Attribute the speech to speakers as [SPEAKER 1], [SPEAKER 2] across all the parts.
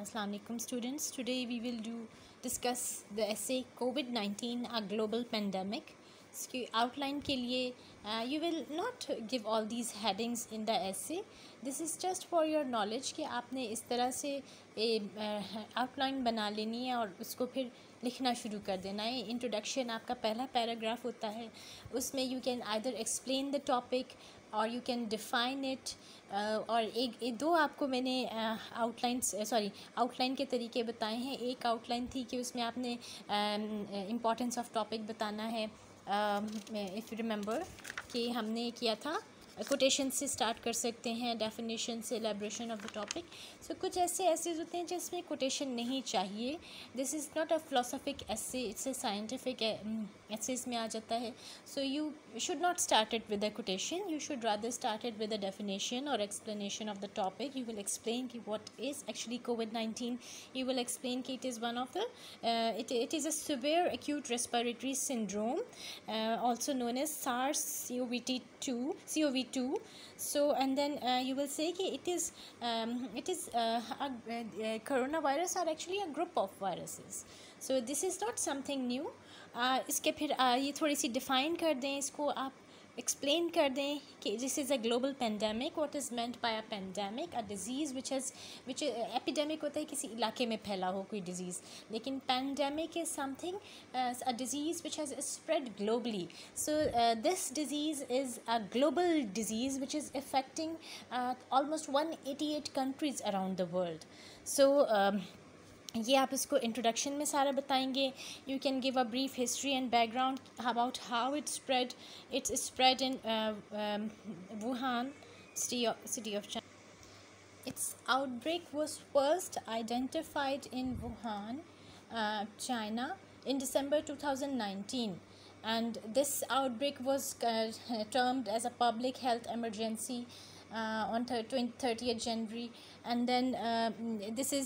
[SPEAKER 1] Assalamu alaikum students. Today we will discuss the essay COVID-19 a global pandemic. इसकी outline के लिए you will not give all these headings in the essay. This is just for your knowledge कि आपने इस तरह से outline बना लेनी है और उसको फिर लिखना शुरू कर देना है. इंट्रोडक्शन आपका पहला पैराग्राफ होता है, उसमें you can either explain the topic और यू कैन डिफ़ाइन इट. और एक दो आपको मैंने आउटलाइन के तरीके बताए हैं. एक आउटलाइन थी कि उसमें आपने इम्पोर्टेंस ऑफ टॉपिक बताना है. इफ़ यू रिमेंबर कि हमने किया था कोटेशन से स्टार्ट कर सकते हैं, डेफिनेशन से, elaboration of the topic. So कुछ ऐसे एसेज होते हैं जिसमें कोटेशन नहीं चाहिए. This is not a philosophic essay, it's a scientific essays में आ जाता है. So you should not start it with a quotation, you should rather start it with a definition और explanation of the topic. You will explain कि what is actually COVID-19. You will explain कि it is one of the it is a severe acute respiratory syndrome, also known as SARS-CoV-2. So and then you will say कि it is coronavirus are actually a group of viruses. So this is not something new. इसके फिर ये थोड़ी सी define कर दें, इसको आप explain कर दें कि this is a global pandemic. What is meant by a pandemic? A disease which epidemic होता है किसी इलाके में फैला हो कोई डिज़ीज़, लेकिन pandemic is something a disease which has spread globally. So this disease is a global disease which is affecting almost 188 countries around the world. So ये आप इसको इंट्रोडक्शन में सारा बताएंगे. You can give a brief history and background about how it's spread in Wuhan city of China. Its outbreak was first identified in Wuhan, China in December 2019, and this outbreak was termed as a public health emergency on 30th January. And then this is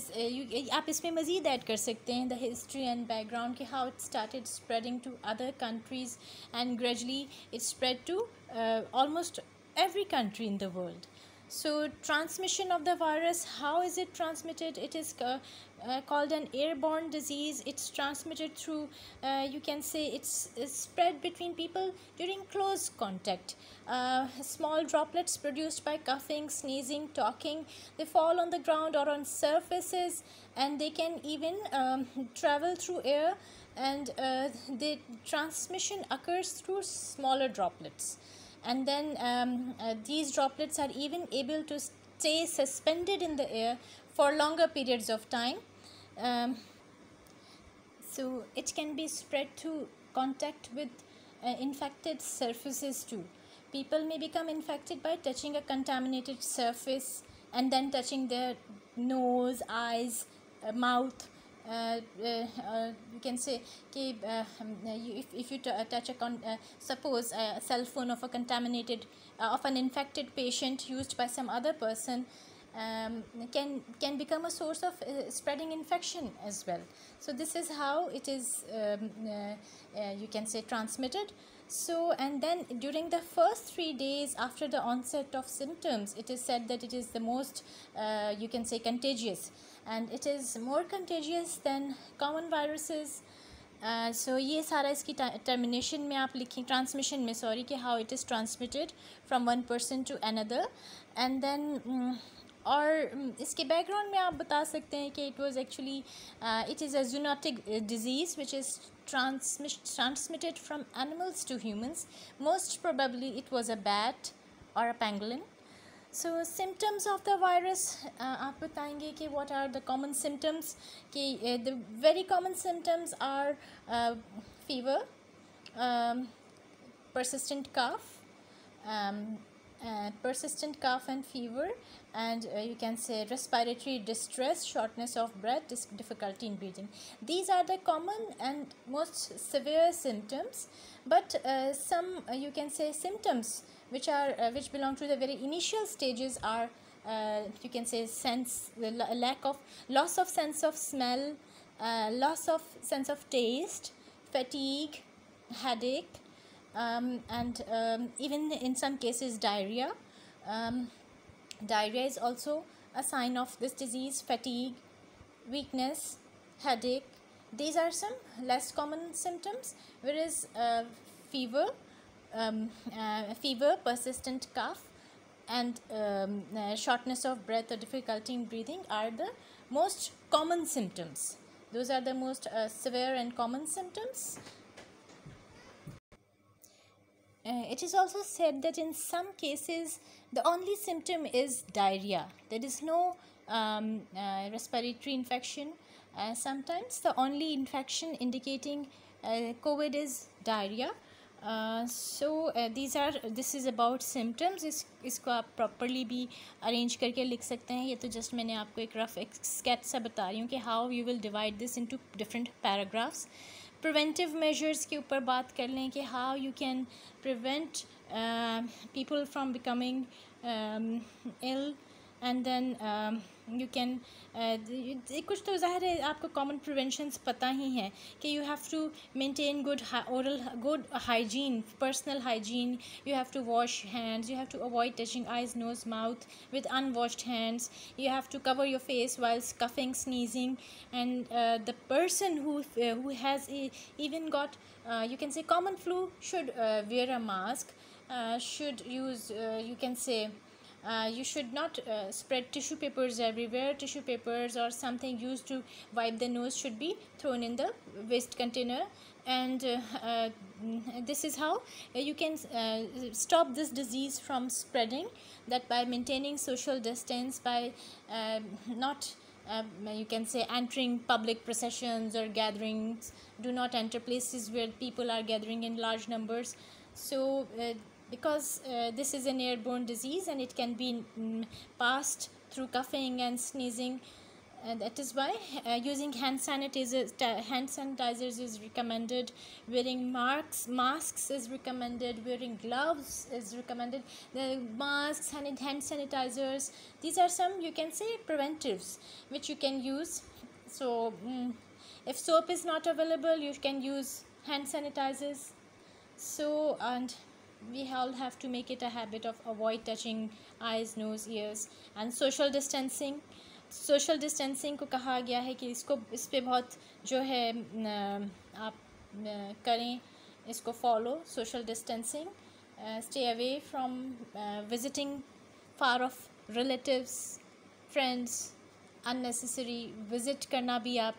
[SPEAKER 1] आप इसमें मज़ीद add कर सकते हैं the history and background कि how it started spreading to other countries and gradually it spread to almost every country in the world. So transmission of the virus, how is it transmitted? It is called an airborne disease. It's transmitted through you can say it's spread between people during close contact. Small droplets produced by coughing, sneezing, talking, they fall on the ground or on surfaces, and they can even travel through air, and the transmission occurs through smaller droplets. And then these droplets are even able to stay suspended in the air for longer periods of time. So it can be spread through contact with infected surfaces too. People may become infected by touching a contaminated surface and then touching their nose, eyes, mouth. You can say if you touch suppose a cell phone of a contaminated of an infected patient used by some other person, can become a source of spreading infection as well. So this is how it is you can say transmitted. So and then during the first 3 days after the onset of symptoms, it is said that it is the most you can say contagious, and it is more contagious than common viruses. So ये सारा इसकी termination में आप लिखें, transmission में sorry, कि how it is transmitted from one person to another. And then और इसके बैकग्राउंड में आप बता सकते हैं कि it was actually it is a zoonotic disease which is transmitted from animals to humans. Most probably it was a bat or a pangolin. So symptoms of the virus, आप बताएंगे कि what are the common symptoms? कि the very common symptoms are fever, persistent cough and fever, and you can say respiratory distress, shortness of breath, difficulty in breathing. These are the common and most severe symptoms. But some you can say symptoms which belong to the very initial stages are you can say loss of sense of smell, loss of sense of taste, fatigue, headache, and even in some cases diarrhea. Diarrhea is also a sign of this disease. Fatigue, weakness, headache. These are some less common symptoms, whereas fever, persistent cough, and shortness of breath or difficulty in breathing are the most common symptoms. Those are the most severe and common symptoms. It is also said that in some cases the only symptom is diarrhea. There is no respiratory infection. Sometimes the only infection indicating COVID is diarrhea. This is about symptoms. इसको आप properly भी arrange करके लिख सकते हैं. ये तो just मैंने आपको एक रफ स्केच सा बता रही हूँ कि how you will divide this into different paragraphs. Preventive measures के ऊपर बात कर लें कि how you can prevent people from becoming ill, and then you can कुछ तो ज़ाहिर है आपको कॉमन प्रिवेंशंस पता ही हैं कि you have to maintain good hygiene, personal hygiene. You have to wash hands, you have to avoid touching eyes, nose, mouth with unwashed hands. You have to cover your face while coughing, sneezing, and the person who has even got you can say common flu should wear a mask, should use you can say you should not spread tissue papers everywhere. Tissue papers or something used to wipe the nose should be thrown in the waste container. And this is how you can stop this disease from spreading, that by maintaining social distance, by not you can say entering public processions or gatherings. Do not enter places where people are gathering in large numbers. So because this is an airborne disease and it can be passed through coughing and sneezing, and that is why using hand sanitizers is recommended. Wearing masks is recommended. Wearing gloves is recommended. The masks and hand sanitizers, these are some you can say preventives which you can use. So if soap is not available, you can use hand sanitizers. So, and we all have to make it a habit of avoid touching eyes, nose, ears, and social distancing. Social distancing को कहा गया है कि इस पे बहुत जो है आप करें, इसको follow. Social distancing, stay away from visiting far of relatives, friends. Unnecessary visit करना भी आप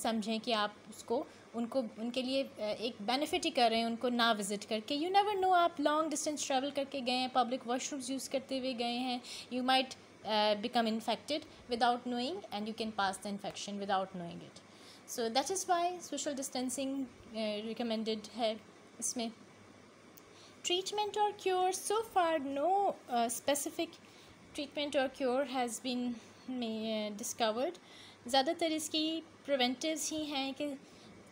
[SPEAKER 1] समझें कि आप उनके लिए एक बेनिफिट ही कर रहे हैं उनको ना विज़िट करके. यू नेवर नो, आप लॉन्ग डिस्टेंस ट्रैवल करके गए हैं, पब्लिक वॉशरूम्स यूज़ करते हुए गए हैं, you might become infected without knowing, and you can pass the infection without knowing it. So that is why social distancing recommended है इसमें. Treatment or cure, so far no specific treatment or cure has been discovered. ज़्यादातर इसकी preventives ही हैं कि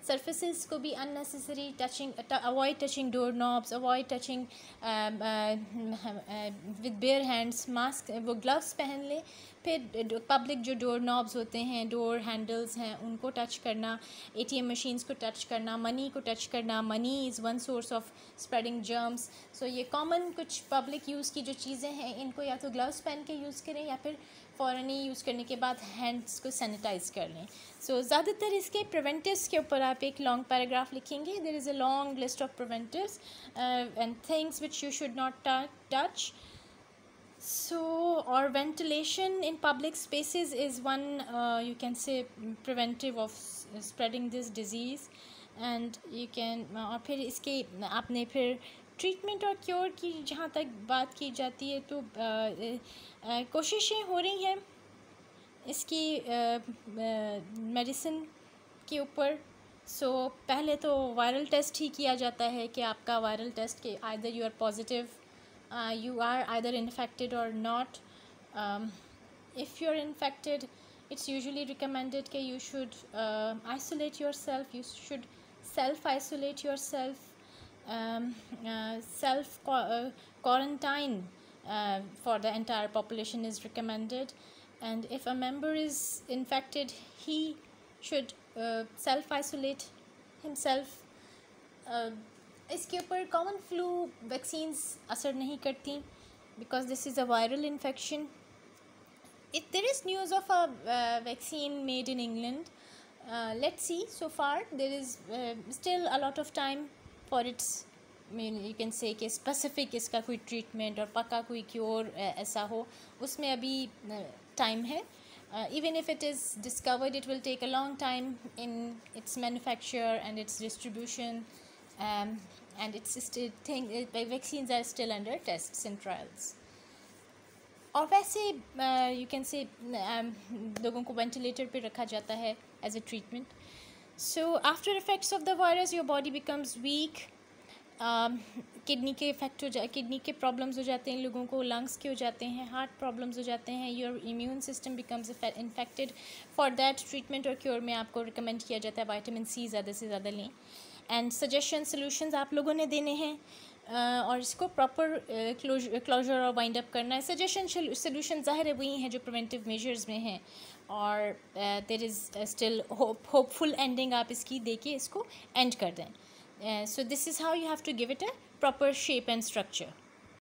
[SPEAKER 1] surfaces को भी unnecessary touching, avoid touching door knobs, avoid touching with bare hands. Mask वो gloves पहन लें. फिर पब्लिक जो डोर नॉब्स होते हैं, डोर हैंडल्स हैं, उनको टच करना, ATM मशीन्स को टच करना, मनी को टच करना. Money is one source of spreading germs. So ये कॉमन कुछ पब्लिक यूज़ की जो चीज़ें हैं, इनको या तो ग्लव्स पहन के यूज़ करें या फिर फ़ौरन ही यूज़ करने के बाद हैंड्स को सैनिटाइज़ कर लें. सो ज़्यादातर इसके प्रिवेंटिव्स के ऊपर आप एक लॉन्ग पैराग्राफ लिखेंगे. There is a long list of preventives and things which you should not touch. So, or ventilation in public spaces is one you can say preventive of spreading this disease. And you can और फिर इसके आपने फिर treatment और cure की जहाँ तक बात की जाती है तो कोशिशें हो रही हैं इसकी मेडिसिन के ऊपर. सो पहले तो वायरल टेस्ट ही किया जाता है कि आपका वायरल टेस्ट के either you are positive, you are either infected or not. If you're infected, it's usually recommended that you should isolate yourself. You should self-isolate yourself. Quarantine for the entire population is recommended. And if a member is infected, he should self-isolate himself. इसके ऊपर common flu vaccines असर नहीं करती because this is a viral infection. if there is news of a vaccine made in England, let's see. So far there is still a lot of time for its, I mean you can say कि specific इसका कोई treatment और पक्का कोई cure ऐसा हो, उसमें अभी time है. Even if it is discovered, it will take a long time in its manufacture and its distribution, and it's still vaccines are still under tests and trials. और वैसे यू कैन से लोगों को ventilator पे रखा जाता है as a treatment. So after effects of the virus your body becomes weak. Kidney के effect kidney के प्रॉब्लम्स हो जाते हैं लोगों को, लंग्स के हो जाते हैं, हार्ट प्रॉब्लम्स हो जाते हैं, your immune system becomes infected. For that treatment और क्योर में आपको रिकमेंड किया जाता है विटामिन सी ज़्यादा से ज़्यादा लें. एंड सजेशन सोल्यूशंस आप लोगों ने देने हैं और इसको प्रॉपर क्लोजर और वाइंड अप करना है. सजेशन सोल्यूशन ज़ाहिर है वही हैं जो प्रिवेंटिव मेजर्स में हैं, और there is still hopeful ending आप इसकी दे के इसको एंड कर दें. So this is how you have to give it a proper shape and structure.